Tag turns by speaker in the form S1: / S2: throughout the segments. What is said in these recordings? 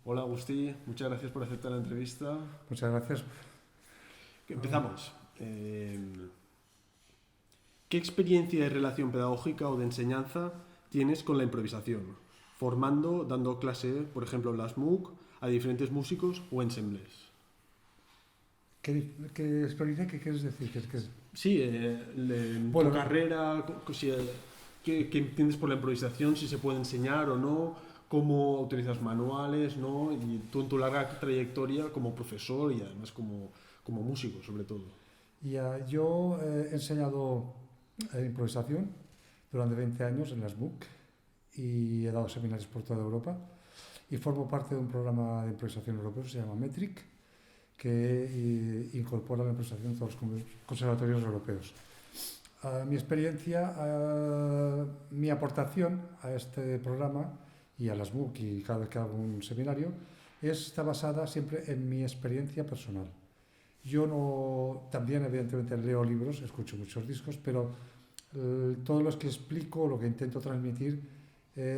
S1: Hola Agustí, muchas gracias por aceptar la entrevista.
S2: Muchas gracias.
S1: Empezamos. ¿Qué experiencia de relación pedagógica o de enseñanza tienes con la improvisación? Formando, dando clase, por ejemplo, en las MOOC, a diferentes músicos o ensembles.
S2: ¿Qué experiencia? ¿Qué quieres decir?
S1: Sí, en tu
S2: Bueno,
S1: carrera, ¿qué entiendes por la improvisación? Si se puede enseñar o no, cómo utilizas manuales, ¿no? Y tú en tu larga trayectoria como profesor y además como músico, sobre todo.
S2: yo he enseñado improvisación durante 20 años en las MOOC y he dado seminarios por toda Europa y formo parte de un programa de improvisación europeo que se llama Metric, que incorpora la improvisación en todos los conservatorios europeos. Mi experiencia, mi aportación a este programa y a las MOOC y cada vez que hago un seminario está basada siempre en mi experiencia personal. Yo no, también evidentemente leo libros, escucho muchos discos, pero todos los que explico, lo que intento transmitir,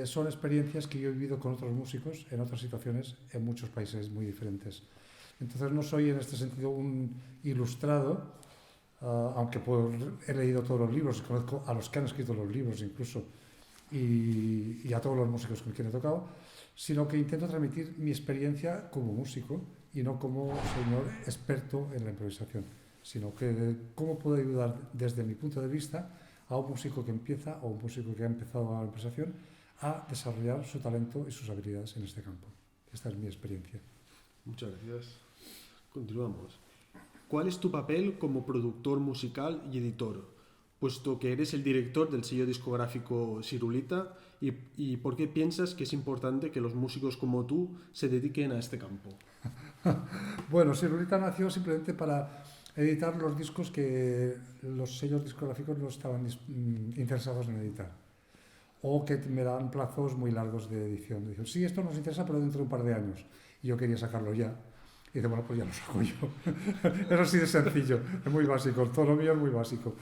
S2: son experiencias que yo he vivido con otros músicos en otras situaciones en muchos países muy diferentes. Entonces no soy en este sentido un ilustrado, aunque he leído todos los libros, conozco a los que han escrito los libros incluso, y a todos los músicos con quien he tocado, sino que intento transmitir mi experiencia como músico y no como señor experto en la improvisación, sino que cómo puedo ayudar desde mi punto de vista a un músico que empieza o un músico que ha empezado a la improvisación a desarrollar su talento y sus habilidades en este campo. Esta es mi experiencia.
S1: Muchas gracias. Continuamos. ¿Cuál es tu papel como productor musical y editor? Puesto que eres el director del sello discográfico Sirulita, y ¿por qué piensas que es importante que los músicos como tú se dediquen a este campo?
S2: Bueno, Sirulita nació simplemente para editar los discos que los sellos discográficos no estaban interesados en editar o que me dan plazos muy largos de edición. Dicen, sí, esto nos interesa, pero dentro de un par de años. Y yo quería sacarlo ya. Y dice, bueno, pues ya lo saco yo. Es así de sencillo, es muy básico, todo lo mío es muy básico.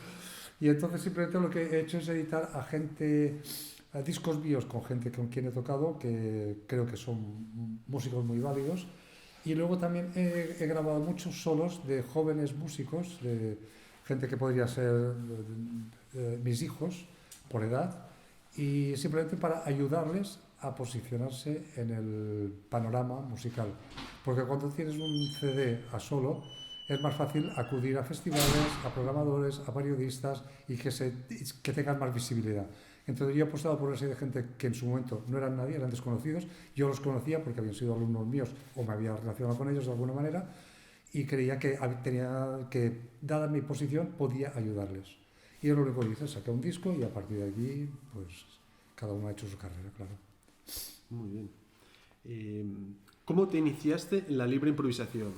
S2: Y entonces simplemente lo que he hecho es editar a discos míos con gente con quien he tocado, que creo que son músicos muy válidos. Y luego también he grabado muchos solos de jóvenes músicos, de gente que podría ser mis hijos por edad, y simplemente para ayudarles a posicionarse en el panorama musical. Porque cuando tienes un CD a solo, es más fácil acudir a festivales, a programadores, a periodistas y que tengan más visibilidad. Entonces yo he apostado por una serie de gente que en su momento no eran nadie, eran desconocidos. Yo los conocía porque habían sido alumnos míos o me había relacionado con ellos de alguna manera y creía que dada mi posición, podía ayudarles. Y es lo único que hice, saqué un disco y a partir de aquí, pues cada uno ha hecho su carrera, claro.
S1: Muy bien. Eh, ¿Cómo te iniciaste en la libre improvisación?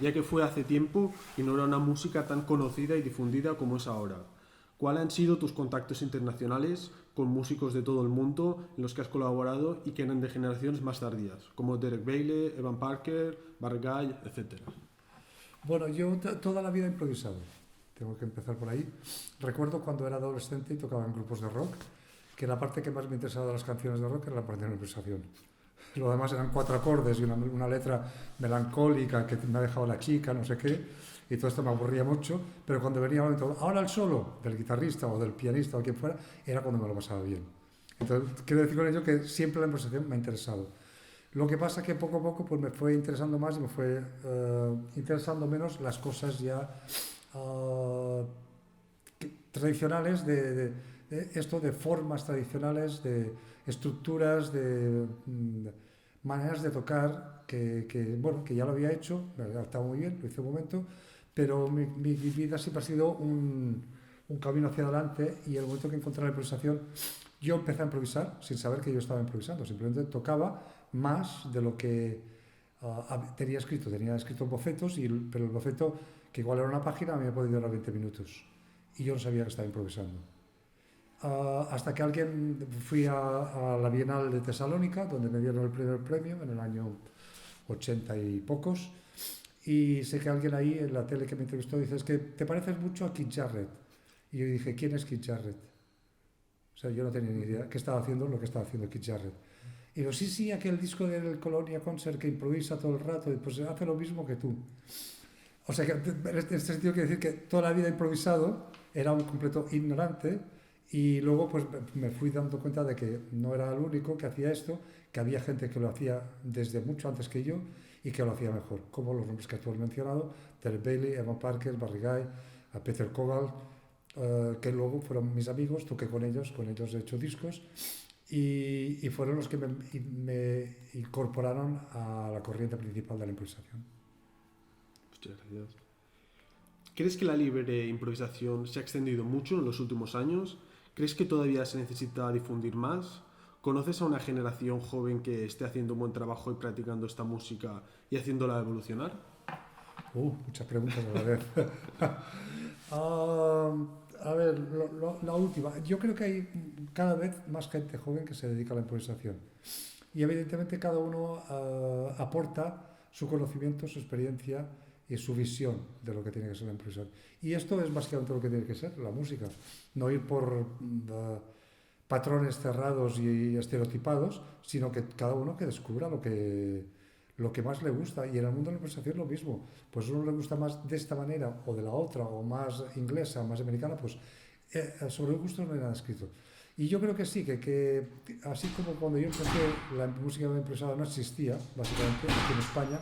S1: Ya que fue hace tiempo y no era una música tan conocida y difundida como es ahora. ¿Cuáles han sido tus contactos internacionales con músicos de todo el mundo en los que has colaborado y que eran de generaciones más tardías, como Derek Bailey, Evan Parker, Bargay, etcétera?
S2: Bueno, yo toda la vida he improvisado. Tengo que empezar por ahí. Recuerdo cuando era adolescente y tocaba en grupos de rock, que la parte que más me interesaba de las canciones de rock era la parte de la improvisación. Lo demás eran cuatro acordes y una letra melancólica que me ha dejado la chica, no sé qué, y todo esto me aburría mucho, pero cuando venía el momento, ahora el solo del guitarrista o del pianista o quien fuera, era cuando me lo pasaba bien. Entonces, quiero decir con ello que siempre la improvisación me ha interesado. Lo que pasa es que poco a poco pues, me fue interesando más y me fue interesando menos las cosas ya tradicionales de formas tradicionales, de estructuras, de maneras de tocar bueno, que ya lo había hecho, me había adaptado muy bien, lo hice un momento, pero mi vida siempre ha sido un camino hacia adelante y el momento que encontré la improvisación, yo empecé a improvisar sin saber que yo estaba improvisando, simplemente tocaba más de lo que tenía escrito bocetos, pero el boceto, que igual era una página, me había podido durar 20 minutos y yo no sabía que estaba improvisando. Hasta que fui a la Bienal de Tesalónica, donde me dieron el primer premio en el año 80 y pocos, y sé que alguien ahí en la tele que me entrevistó dice, es que te pareces mucho a Keith Jarrett. Y yo dije, ¿quién es Keith Jarrett? O sea, yo no tenía ni idea qué estaba haciendo lo que estaba haciendo Keith Jarrett. Y digo, sí, sí, aquel disco del Colonia Concert que improvisa todo el rato, y pues hace lo mismo que tú. O sea, que en este sentido quiere decir que toda la vida he improvisado, era un completo ignorante, y luego pues me fui dando cuenta de que no era el único que hacía esto, que había gente que lo hacía desde mucho antes que yo y que lo hacía mejor, como los nombres que tú has mencionado, Terry Bailey, Evan Parker, Barry Guy, a Peter Kogal, que luego fueron mis amigos, toqué con ellos he hecho discos, y fueron los que me incorporaron a la corriente principal de la improvisación.
S1: Muchas gracias. ¿Crees que la libre improvisación se ha extendido mucho en los últimos años? ¿Crees que todavía se necesita difundir más? ¿Conoces a una generación joven que esté haciendo un buen trabajo y practicando esta música y haciéndola evolucionar?
S2: Muchas preguntas a la vez. A ver, la última. Yo creo que hay cada vez más gente joven que se dedica a la improvisación. Y evidentemente cada uno aporta su conocimiento, su experiencia y su visión de lo que tiene que ser la improvisación. Y esto es básicamente lo que tiene que ser la música. No ir por patrones cerrados y estereotipados, sino que cada uno que descubra lo que más le gusta. Y en el mundo de la improvisación lo mismo. Pues a uno le gusta más de esta manera o de la otra, o más inglesa, más americana, pues sobre el gusto no hay nada escrito. Y yo creo que sí, que así como cuando yo empecé, la música improvisada no existía, básicamente, aquí en España,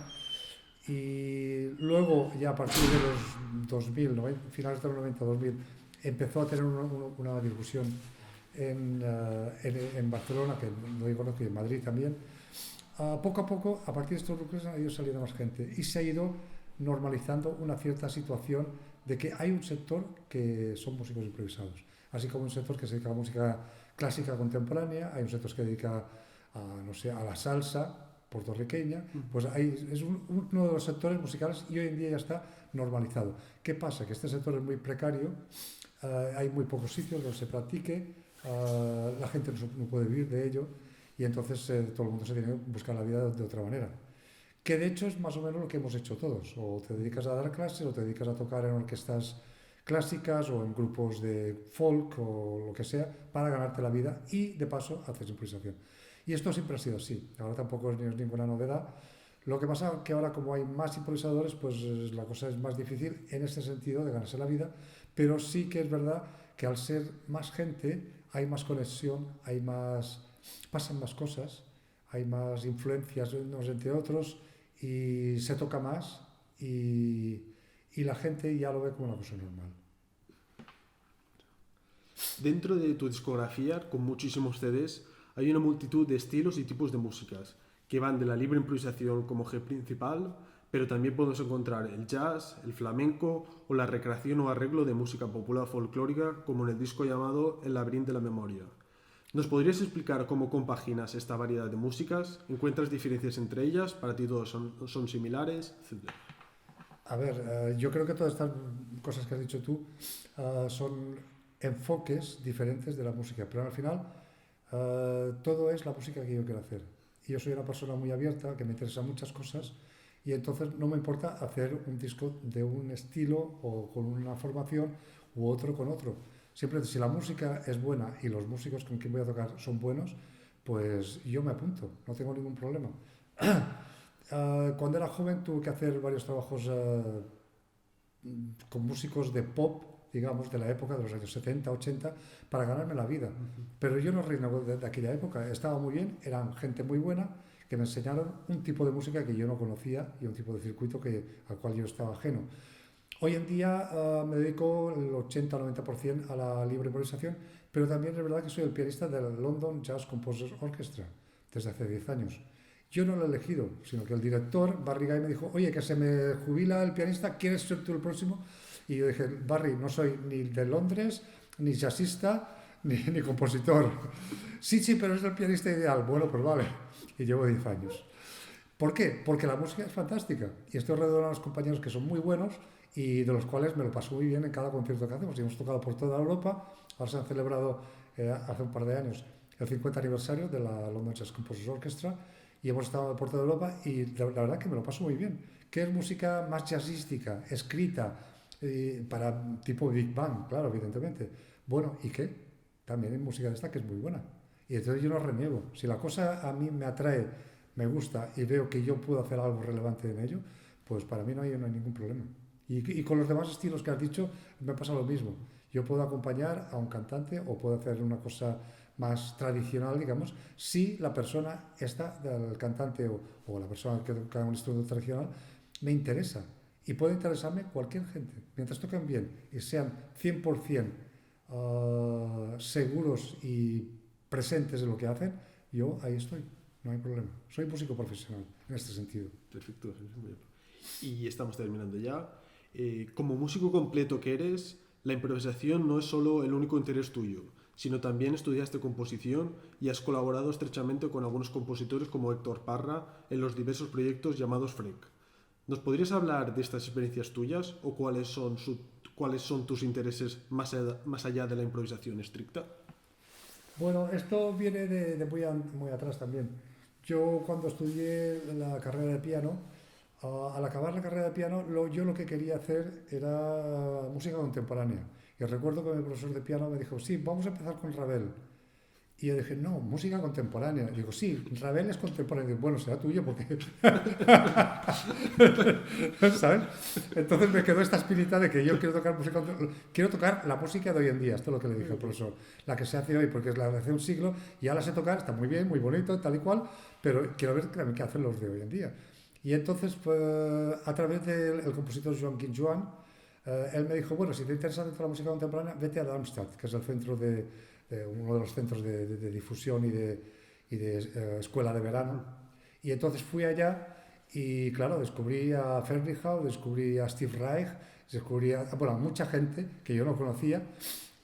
S2: y luego ya a partir de los 2000, finales de los 90, 2000, empezó a tener una difusión en Barcelona, que no conozco, y en Madrid también. Poco a poco, a partir de estos núcleos ha ido saliendo más gente y se ha ido normalizando una cierta situación de que hay un sector que son músicos improvisados, así como un sector que se dedica a la música clásica contemporánea, hay un sector que se dedica a, no sé, a la salsa puertorriqueña, pues es uno de los sectores musicales y hoy en día ya está normalizado. ¿Qué pasa? Que este sector es muy precario, hay muy pocos sitios donde se practique, la gente no puede vivir de ello, y entonces todo el mundo se tiene que buscar la vida de otra manera. Que de hecho es más o menos lo que hemos hecho todos. O te dedicas a dar clases, o te dedicas a tocar en orquestas clásicas, o en grupos de folk, o lo que sea, para ganarte la vida y de paso haces improvisación. Y esto siempre ha sido así. Ahora tampoco es ninguna novedad. Lo que pasa es que ahora, como hay más improvisadores, pues la cosa es más difícil en este sentido de ganarse la vida, pero sí que es verdad que al ser más gente hay más conexión, pasan más cosas, hay más influencias unos entre otros y se toca más y la gente ya lo ve como una cosa normal.
S1: Dentro de tu discografía, con muchísimos CDs, hay una multitud de estilos y tipos de músicas que van de la libre improvisación como eje principal, pero también podemos encontrar el jazz, el flamenco o la recreación o arreglo de música popular folclórica, como en el disco llamado El laberinto de la memoria. ¿Nos podrías explicar cómo compaginas esta variedad de músicas? ¿Encuentras diferencias entre ellas? ¿Para ti todos son similares? Etcétera.
S2: A ver, yo creo que todas estas cosas que has dicho tú son enfoques diferentes de la música, pero al final todo es la música que yo quiero hacer. Y yo soy una persona muy abierta, que me interesan muchas cosas, y entonces no me importa hacer un disco de un estilo o con una formación u otro con otro. Siempre, si la música es buena y los músicos con quien voy a tocar son buenos, pues yo me apunto, no tengo ningún problema. Cuando era joven tuve que hacer varios trabajos con músicos de pop, digamos, de la época de los años 70, 80, para ganarme la vida. Pero yo no reino de aquella época, estaba muy bien, eran gente muy buena, que me enseñaron un tipo de música que yo no conocía y un tipo de circuito al cual yo estaba ajeno. Hoy en día me dedico el 80-90% a la libre improvisación, pero también es verdad que soy el pianista de la London Jazz Composers Orchestra desde hace 10 años. Yo no lo he elegido, sino que el director, Barry Guy, me dijo, oye, que se me jubila el pianista, ¿quieres ser tú el próximo? Y yo dije, Barry, no soy ni de Londres, ni jazzista, ni compositor. Sí, pero es el pianista ideal. Bueno, pues vale. Y llevo 10 años. ¿Por qué? Porque la música es fantástica y estoy rodeado de unos compañeros que son muy buenos y de los cuales me lo paso muy bien en cada concierto que hacemos. Y hemos tocado por toda Europa. Ahora se han celebrado hace un par de años el 50 aniversario de la London Jazz Composers Orchestra y hemos estado por toda Europa y la verdad que me lo paso muy bien. Que es música más jazzística, escrita para tipo Big Bang, claro, evidentemente. Bueno, ¿y qué? También hay música de esta que es muy buena. Y entonces yo no reniego. Si la cosa a mí me atrae, me gusta y veo que yo puedo hacer algo relevante en ello, pues para mí no hay ningún problema. Y con los demás estilos que has dicho me pasa lo mismo. Yo puedo acompañar a un cantante o puedo hacer una cosa más tradicional, digamos, si la persona está, el cantante o la persona que toca un instrumento tradicional, me interesa. Y puede interesarme cualquier gente. Mientras toquen bien y sean 100% seguros y presentes en lo que hacen, yo ahí estoy, no hay problema. Soy músico profesional en este sentido.
S1: Perfecto, sí, sí, muy bien. Y estamos terminando ya. Como músico completo que eres, la improvisación no es solo el único interés tuyo, sino también estudiaste composición y has colaborado estrechamente con algunos compositores como Héctor Parra en los diversos proyectos llamados FREC. ¿Nos podrías hablar de estas experiencias tuyas o cuáles son tus intereses más allá de la improvisación estricta?
S2: Bueno, esto viene de muy atrás también. Yo cuando estudié la carrera de piano, al acabar la carrera de piano, yo lo que quería hacer era música contemporánea. Y recuerdo que mi profesor de piano me dijo, sí, vamos a empezar con Ravel. Y yo dije, no, música contemporánea. Digo, sí, Ravel es contemporáneo. Digo, bueno, será tuyo porque... ¿Sabes? Entonces me quedó esta espinita de que yo quiero tocar música, quiero tocar la música de hoy en día. Esto es lo que le dije al profesor. La que se hace hoy, porque es la de hace un siglo, ya la sé tocar, está muy bien, muy bonito, tal y cual, pero quiero ver qué hacen los de hoy en día. Y entonces, pues, a través del compositor Joan Quinjoan, él me dijo, bueno, si te interesa dentro de la música contemporánea, vete a Darmstadt, que es el centro de uno de los centros de difusión y de escuela de verano. Y entonces fui allá y, claro, descubrí a Fernrichau, descubrí a Steve Reich, descubrí a mucha gente que yo no conocía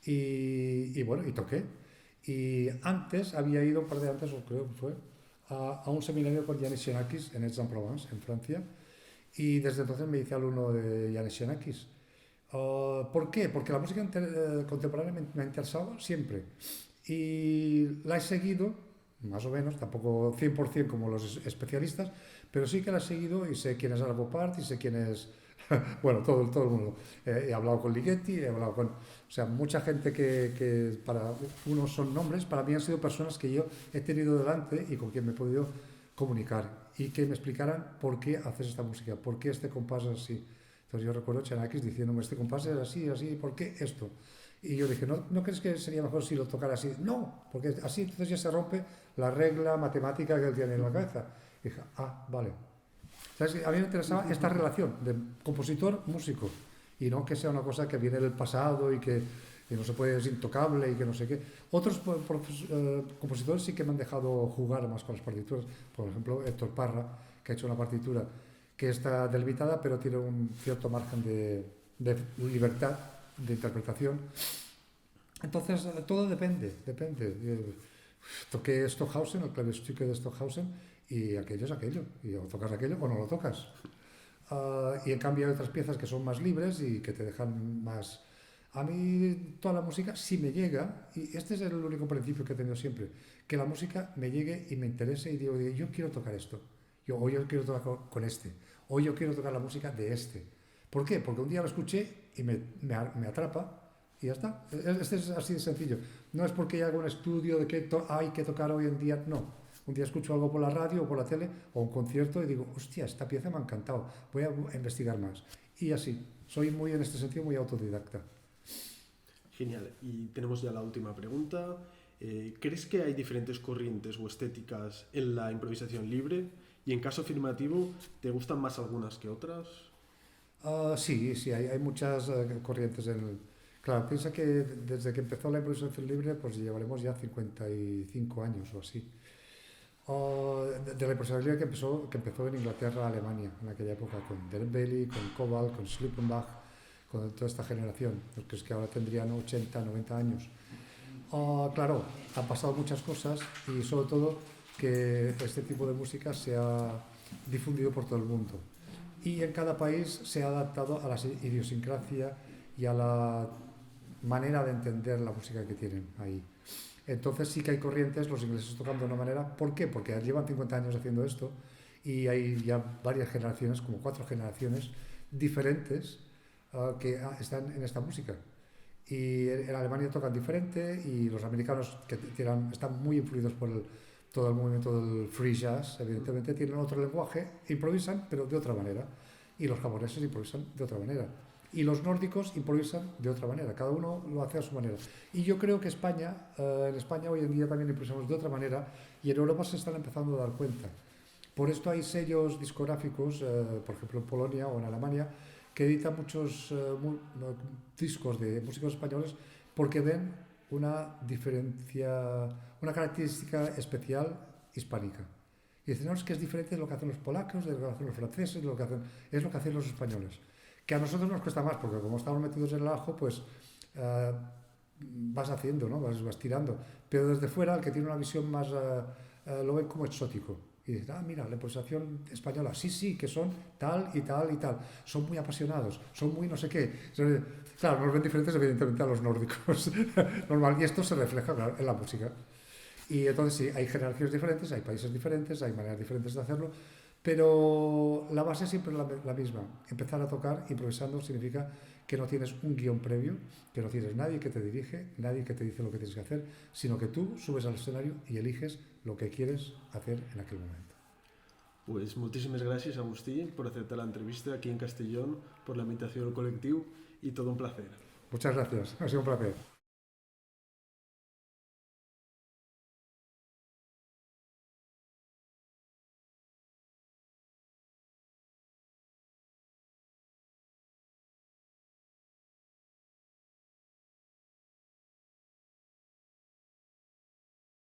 S2: bueno, y toqué. Y antes había ido, un par de antes, o creo que fue, a un seminario con Yanis Xenakis en Aix-en-Provence, en Francia, y desde entonces me hice alumno de Yanis Xenakis. ¿Por qué? Porque la música contemporánea me ha interesado siempre y la he seguido, más o menos, tampoco 100% como los especialistas, pero sí que la he seguido y sé quién es Arvo Part y sé quién es, bueno, todo el mundo. He hablado con Ligeti, he hablado con, o sea, mucha gente que para unos son nombres, para mí han sido personas que yo he tenido delante y con quien me he podido comunicar y que me explicaran por qué haces esta música, por qué este compás es así. Entonces yo recuerdo Xenakis diciéndome, este compás es así, así, ¿por qué esto? Y yo dije, ¿no crees que sería mejor si lo tocara así? No, porque así entonces ya se rompe la regla matemática que él tiene en la cabeza. Y dije, vale. ¿Sabes? A mí me interesaba esta relación de compositor-músico y no que sea una cosa que viene del pasado y que no se puede, es intocable y que no sé qué. Otros compositores sí que me han dejado jugar más con las partituras. Por ejemplo, Héctor Parra, que ha hecho una partitura que está delimitada, pero tiene un cierto margen de libertad de interpretación. Entonces, todo depende. Toqué Stockhausen, el Klavierstücke de Stockhausen, y aquello es aquello. Y o tocas aquello o no lo tocas. Y en cambio hay otras piezas que son más libres y que te dejan más... A mí toda la música, si me llega, y este es el único principio que he tenido siempre, que la música me llegue y me interese y digo, yo quiero tocar esto, o yo quiero tocar con este, o yo quiero tocar la música de este. ¿Por qué? Porque un día lo escuché y me atrapa y ya está. Este es así de sencillo. No es porque haga un estudio de qué hay que tocar hoy en día, no. Un día escucho algo por la radio o por la tele o un concierto y digo, hostia, esta pieza me ha encantado, voy a investigar más. Y así, soy muy en este sentido muy autodidacta.
S1: Genial. Y tenemos ya la última pregunta. ¿Crees que hay diferentes corrientes o estéticas en la improvisación libre? Y en caso afirmativo, ¿te gustan más algunas que otras?
S2: Sí, hay muchas corrientes en el... Claro, piensa que desde que empezó la improvisación libre, pues llevaremos ya 55 años o así. De la improvisación libre que empezó en Inglaterra, Alemania, en aquella época, con Derek Bailey, con Koval, con Schlippenbach, con toda esta generación, que es que ahora tendrían 80, 90 años. Claro, han pasado muchas cosas y sobre todo que este tipo de música se ha difundido por todo el mundo. Y en cada país se ha adaptado a la idiosincrasia y a la manera de entender la música que tienen ahí. Entonces sí que hay corrientes, los ingleses tocando de una manera. ¿Por qué? Porque llevan 50 años haciendo esto y hay ya varias generaciones, como 4 generaciones diferentes que están en esta música. Y en Alemania tocan diferente y los americanos que están muy influidos por todo el movimiento del free jazz, evidentemente tienen otro lenguaje, improvisan pero de otra manera. Y los japoneses improvisan de otra manera. Y los nórdicos improvisan de otra manera, cada uno lo hace a su manera. Y yo creo que en España hoy en día también improvisamos de otra manera y en Europa se están empezando a dar cuenta. Por esto hay sellos discográficos, por ejemplo en Polonia o en Alemania, que editan muchos discos de músicos españoles porque ven una diferencia, una característica especial hispánica. Y dicen, no, es que es diferente de lo que hacen los polacos, de lo que hacen los franceses, es lo que hacen los españoles. Que a nosotros nos cuesta más, porque como estamos metidos en el ajo, pues vas haciendo, ¿no? Vas tirando. Pero desde fuera, el que tiene una visión más, lo ve como exótico. Y dices, mira, la improvisación española, sí, que son tal y tal y tal. Son muy apasionados, son muy no sé qué. Claro, nos ven diferentes evidentemente a los nórdicos. Normal, y esto se refleja, claro, en la música. Y entonces sí, hay generaciones diferentes, hay países diferentes, hay maneras diferentes de hacerlo, pero la base siempre es la misma. Empezar a tocar improvisando significa que no tienes un guión previo, que no tienes nadie que te dirige, nadie que te dice lo que tienes que hacer, sino que tú subes al escenario y eliges lo que quieres hacer en aquel momento.
S1: Pues moltíssimes gràcies, Agustí, por aceptar la entrevista aquí en Castellón, por la invitación al colectivo y todo un placer.
S2: Muchas gracias, ha sido un placer.